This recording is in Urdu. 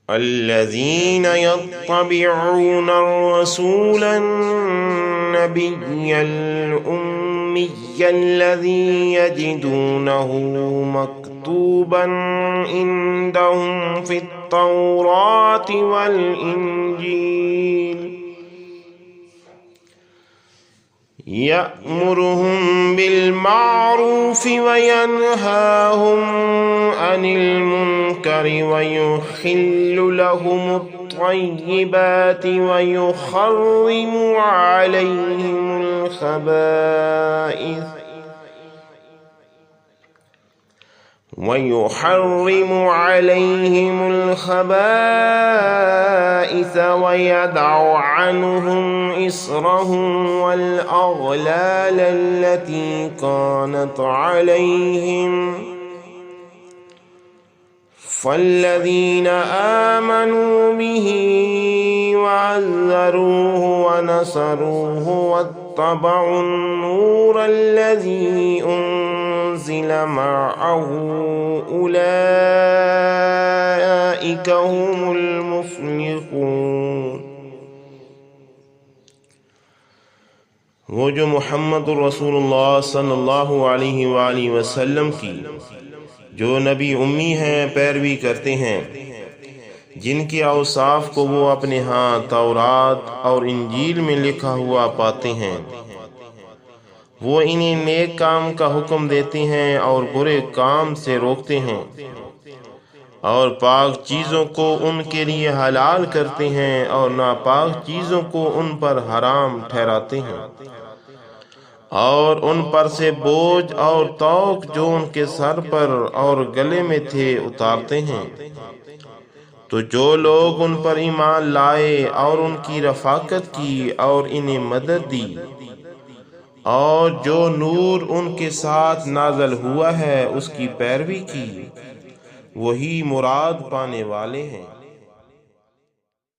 الذين يتبعون الرسول النبي الأمي الذي يجدونه مكتوبا عندهم في التوراة والإنجيل يأمرهم بالمعروف وينهاهم عن المنكر ويحل لهم الطيبات ويحرم عليهم الخبائث ويدع عنهم إصرهم والأغلال التي كانت عليهم فالذين آمنوا به وعزروه ونصروه واتبعوا النور الذي أنزل معه أولئك هم المفلحون۔ وہ جو محمد رسول اللہ صلی اللہ علیہ وآلہ وسلم کی جو نبی امی ہیں پیروی کرتے ہیں، جن کے اوصاف کو وہ اپنے ہاں تورات اور انجیل میں لکھا ہوا پاتے ہیں، وہ انہیں نیک کام کا حکم دیتے ہیں اور برے کام سے روکتے ہیں، اور پاک چیزوں کو ان کے لیے حلال کرتے ہیں اور ناپاک چیزوں کو ان پر حرام ٹھہراتے ہیں، اور ان پر سے بوجھ اور طوق جو ان کے سر پر اور گلے میں تھے اتارتے ہیں۔ تو جو لوگ ان پر ایمان لائے اور ان کی رفاقت کی اور انہیں مدد دی، اور جو نور ان کے ساتھ نازل ہوا ہے اس کی پیروی کی، وہی مراد پانے والے ہیں۔